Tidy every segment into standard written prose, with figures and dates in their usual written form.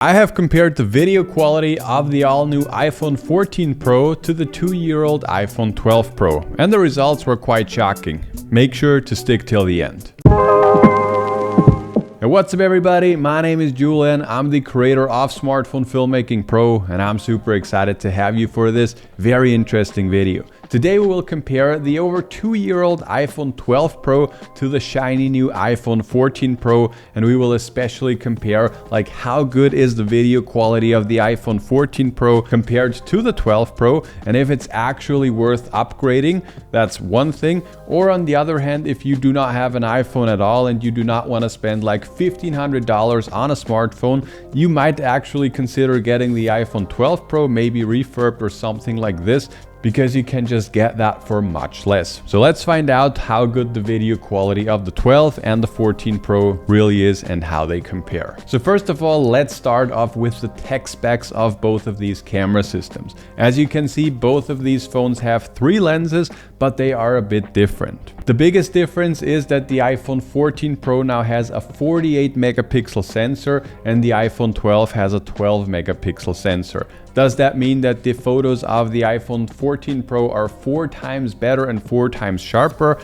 I have compared the video quality of the all-new iPhone 14 Pro to the 2-year-old iPhone 12 Pro, and the results were quite shocking. Make sure to stick till the end. Hey, what's up everybody, my name is Julian, I'm the creator of Smartphone Filmmaking Pro, and I'm super excited to have you for this very interesting video. Today we will compare the over 2-year-old iPhone 12 Pro to the shiny new iPhone 14 Pro, and we will especially compare like how good is the video quality of the iPhone 14 Pro compared to the 12 Pro, and if it's actually worth upgrading. That's one thing. Or on the other hand, if you do not have an iPhone at all and you do not want to spend like $1,500 on a smartphone, you might actually consider getting the iPhone 12 Pro, maybe refurbed or something like this, because you can just get that for much less. So let's find out how good the video quality of the 12 and the 14 Pro really is and how they compare. So first of all, let's start off with the tech specs of both of these camera systems. As you can see, both of these phones have 3 lenses, but they are a bit different. The biggest difference is that the iPhone 14 Pro now has a 48 megapixel sensor and the iPhone 12 has a 12 megapixel sensor. Does that mean that the photos of the iPhone 14 Pro are 4 times better and 4 times sharper?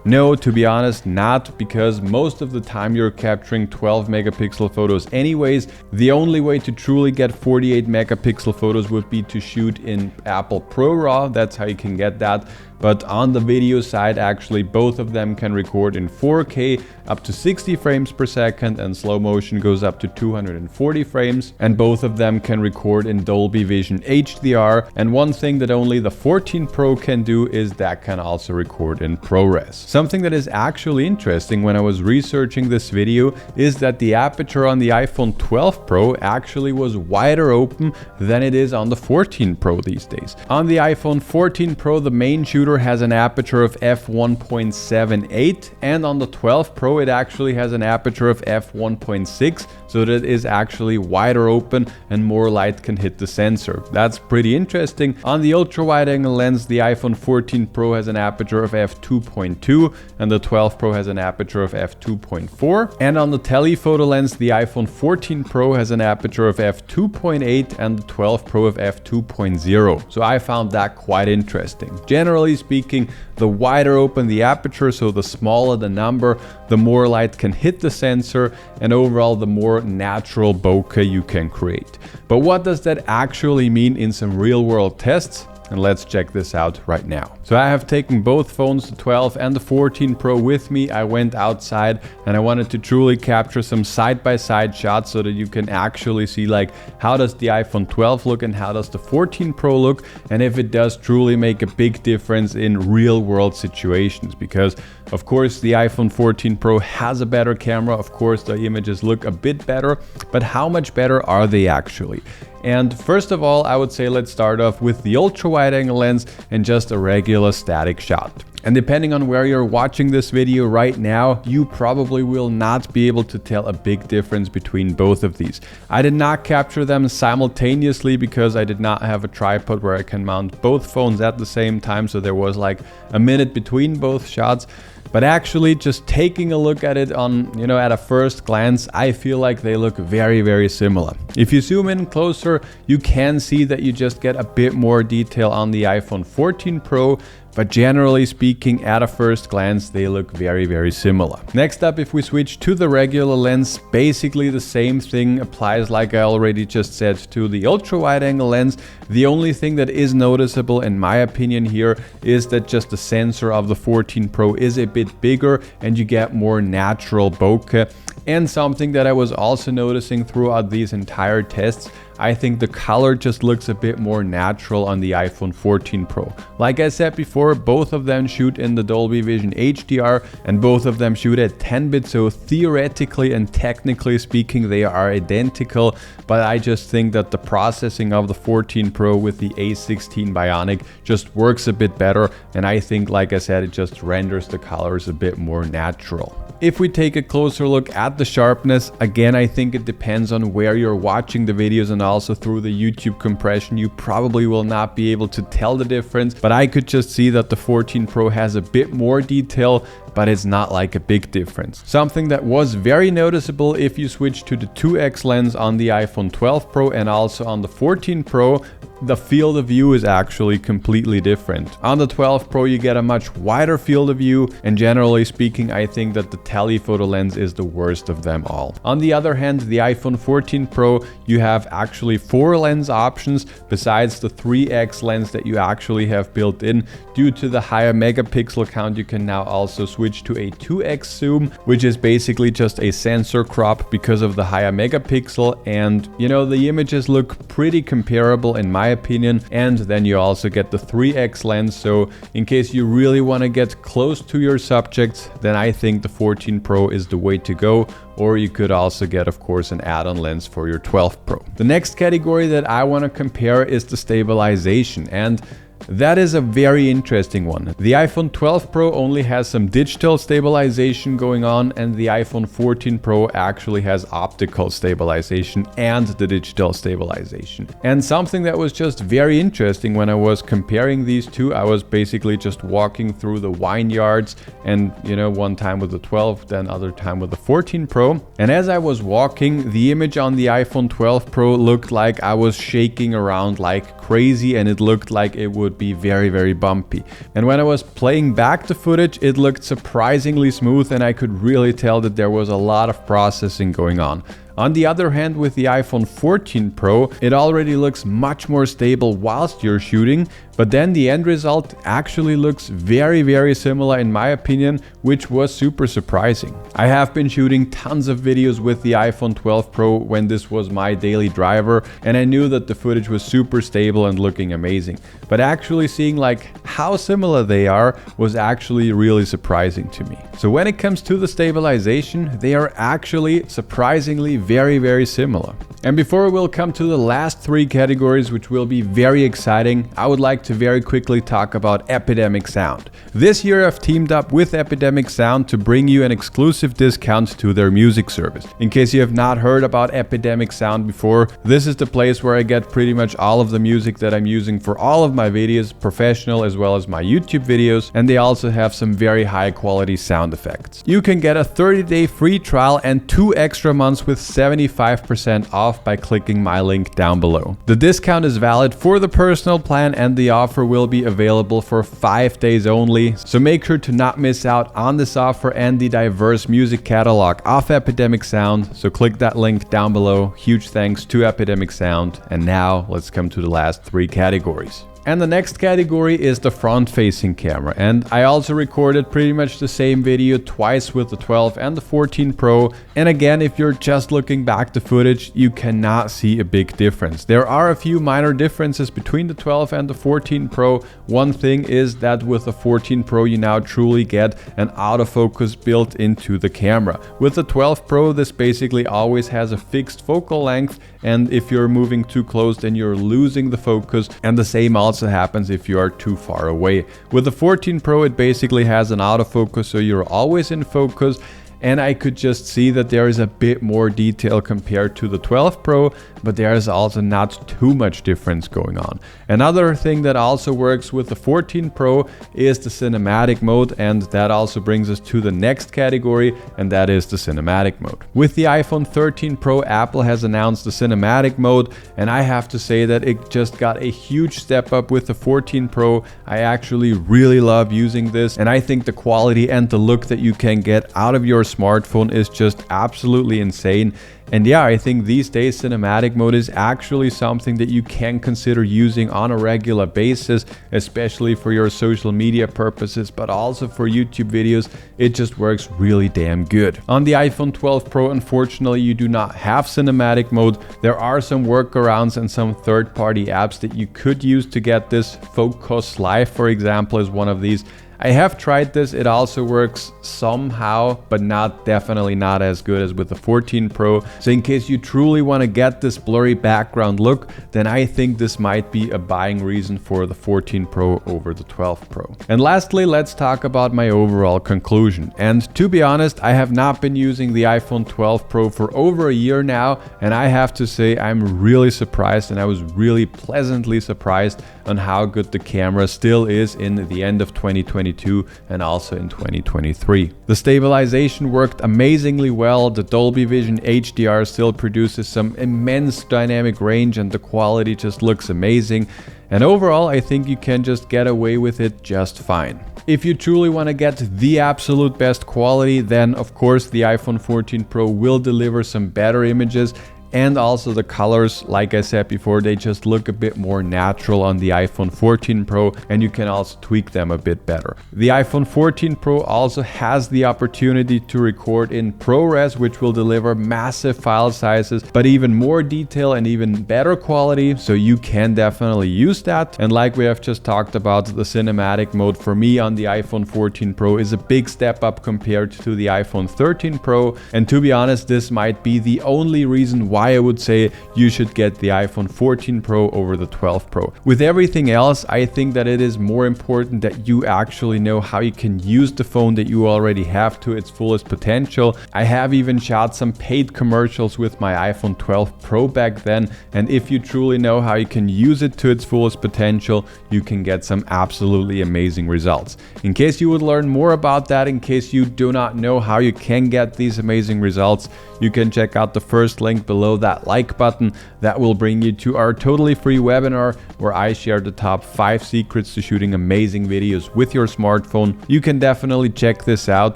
No, to be honest, not, because most of the time you're capturing 12 megapixel photos anyways. The only way to truly get 48 megapixel photos would be to shoot in Apple ProRAW. That's how you can get that. But on the video side, actually both of them can record in 4K up to 60 frames per second, and slow motion goes up to 240 frames, and both of them can record in Dolby Vision HDR. And one thing that only the 14 Pro can do is that can also record in ProRes. Something that is actually interesting when I was researching this video is that the aperture on the iPhone 12 Pro actually was wider open than it is on the 14 Pro these days. On the iPhone 14 Pro, the main shooter has an aperture of f1.78, and on the 12 Pro it actually has an aperture of f1.6, so that is actually wider open and more light can hit the sensor. That's pretty interesting. On the ultra-wide angle lens, the iPhone 14 Pro has an aperture of f2.2 and the 12 Pro has an aperture of f2.4. And on the telephoto lens, the iPhone 14 Pro has an aperture of f2.8 and the 12 Pro of f2.0. So I found that quite interesting. Generally speaking, the wider open the aperture, so the smaller the number, the more light can hit the sensor, and overall the more natural bokeh you can create. But what does that actually mean in some real world tests? And let's check this out right now. So I have taken both phones, the 12 and the 14 Pro, with me. I went outside and I wanted to truly capture some side-by-side shots so that you can actually see like how does the iPhone 12 look and how does the 14 Pro look, and if it does truly make a big difference in real world situations. Because of course the iPhone 14 Pro has a better camera, of course the images look a bit better, but how much better are they actually? And first of all, I would say let's start off with the ultra-wide angle lens and just a regular static shot. And depending on where you're watching this video right now, you probably will not be able to tell a big difference between both of these. I did not capture them simultaneously because I did not have a tripod where I can mount both phones at the same time, so there was like a minute between both shots. But actually, just taking a look at it on, at a first glance, I feel like they look very, very similar. If you zoom in closer, you can see that you just get a bit more detail on the iPhone 14 Pro, but generally speaking, at a first glance, they look very, very similar. Next up, if we switch to the regular lens, basically the same thing applies, like I already just said, to the ultra-wide angle lens. The only thing that is noticeable, in my opinion here, is that just the sensor of the 14 Pro is a bit bigger and you get more natural bokeh. And something that I was also noticing throughout these entire tests, I think the color just looks a bit more natural on the iPhone 14 Pro. Like I said before, both of them shoot in the Dolby Vision HDR and both of them shoot at 10-bit, so theoretically and technically speaking they are identical, but I just think that the processing of the 14 Pro with the A16 Bionic just works a bit better, and I think, like I said, it just renders the colors a bit more natural. If we take a closer look at at the sharpness, again, I think it depends on where you're watching the videos, and also through the YouTube compression, you probably will not be able to tell the difference, but I could just see that the 14 Pro has a bit more detail, but it's not like a big difference. Something that was very noticeable if you switch to the 2x lens on the iPhone 12 Pro and also on the 14 Pro, the field of view is actually completely different. On the 12 Pro you get a much wider field of view, and generally speaking I think that the telephoto lens is the worst of them all. On the other hand, the iPhone 14 Pro, you have actually 4 lens options besides the 3x lens that you actually have built in. Due to the higher megapixel count, you can now also switch to a 2x zoom, which is basically just a sensor crop because of the higher megapixel, and you know, the images look pretty comparable in my opinion. And then you also get the 3x lens, so in case you really want to get close to your subjects, then I think the 14 Pro is the way to go. Or you could also get, of course, an add-on lens for your 12 Pro. The next category that I want to compare is the stabilization, and that is a very interesting one. The iPhone 12 Pro only has some digital stabilization going on, and the iPhone 14 Pro actually has optical stabilization and the digital stabilization. And something that was just very interesting when I was comparing these two, I was basically just walking through the vineyards, and you know, one time with the 12, then other time with the 14 Pro. And as I was walking, the image on the iPhone 12 Pro looked like I was shaking around like crazy, and it looked like it would be very bumpy. And when I was playing back the footage, it looked surprisingly smooth, and I could really tell that there was a lot of processing going on. On the other hand, with the iPhone 14 Pro, it already looks much more stable whilst you're shooting, but then the end result actually looks very similar in my opinion, which was super surprising. I have been shooting tons of videos with the iPhone 12 Pro when this was my daily driver, and I knew that the footage was super stable and looking amazing. But actually seeing like how similar they are was actually really surprising to me. So when it comes to the stabilization, they are actually surprisingly very similar. And before we'll come to the last 3 categories, which will be very exciting, I would like to very quickly talk about Epidemic Sound. This year I've teamed up with Epidemic Sound to bring you an exclusive discount to their music service. In case you have not heard about Epidemic Sound before, this is the place where I get pretty much all of the music that I'm using for all of my videos, professional as well as my YouTube videos, and they also have some very high quality sound effects. You can get a 30-day free trial and 2 extra months with 75% off by clicking my link down below. The discount is valid for the personal plan, and the offer will be available for 5 days only, so make sure to not miss out on this offer and the diverse music catalog of Epidemic Sound. So click that link down below. Huge thanks to Epidemic Sound. And now let's come to the last 3 categories. And the next category is the front-facing camera, and I also recorded pretty much the same video twice with the 12 and the 14 Pro, and again, if you're just looking back the footage, you cannot see a big difference. There are a few minor differences between the 12 and the 14 Pro. One thing is that with the 14 Pro you now truly get an autofocus built into the camera. With the 12 Pro, this basically always has a fixed focal length, and if you're moving too close, then you're losing the focus, and the same also happens if you are too far away. With the 14 Pro, it basically has an autofocus, so you're always in focus, and I could just see that there is a bit more detail compared to the 12 Pro, but there is also not too much difference going on. Another thing that also works with the 14 Pro is the cinematic mode, and that also brings us to the next category, and that is the cinematic mode. With the iPhone 13 Pro, Apple has announced the cinematic mode, and I have to say that it just got a huge step up with the 14 Pro. I actually really love using this, and I think the quality and the look that you can get out of your smartphone is just absolutely insane. And yeah, I think these days cinematic mode is actually something that you can consider using on a regular basis, especially for your social media purposes, but also for YouTube videos. It just works really damn good. On the iPhone 12 Pro, unfortunately, you do not have cinematic mode. There are some workarounds and some third-party apps that you could use to get this. Focus Live, for example, is one of these. I have tried this, it also works somehow, but definitely not as good as with the 14 Pro. So in case you truly want to get this blurry background look, then I think this might be a buying reason for the 14 Pro over the 12 Pro. And lastly, let's talk about my overall conclusion. And to be honest, I have not been using the iPhone 12 Pro for over a year now, and I have to say I'm really surprised, and I was really pleasantly surprised on how good the camera still is in the end of 2022 and also in 2023. The stabilization worked amazingly well. The Dolby Vision HDR still produces some immense dynamic range, and the quality just looks amazing. And overall, I think you can just get away with it just fine. If you truly want to get the absolute best quality, then of course the iPhone 14 Pro will deliver some better images. And also the colors, like I said before, they just look a bit more natural on the iPhone 14 Pro, and you can also tweak them a bit better. The iPhone 14 Pro also has the opportunity to record in ProRes, which will deliver massive file sizes, but even more detail and even better quality, so you can definitely use that. And like we have just talked about, the cinematic mode for me on the iPhone 14 Pro is a big step up compared to the iPhone 13 Pro, and to be honest, this might be the only reason why I would say you should get the iPhone 14 Pro over the 12 Pro. With everything else, I think that it is more important that you actually know how you can use the phone that you already have to its fullest potential. I have even shot some paid commercials with my iPhone 12 Pro back then, and if you truly know how you can use it to its fullest potential, you can get some absolutely amazing results. In case you would learn more about that, in case you do not know how you can get these amazing results, you can check out the first link below that like button. That will bring you to our totally free webinar where I share the top 5 secrets to shooting amazing videos with your smartphone. You can definitely check this out.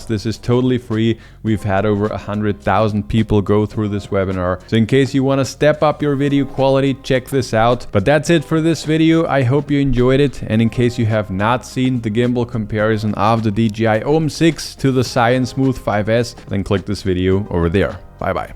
This is totally free. We've had over 100,000 people go through this webinar. So in case you want to step up your video quality, check this out. But that's it for this video. I hope you enjoyed it. And in case you have not seen the gimbal comparison of the DJI OM 6 to the Smooth 5S, then click this video over there. Bye bye.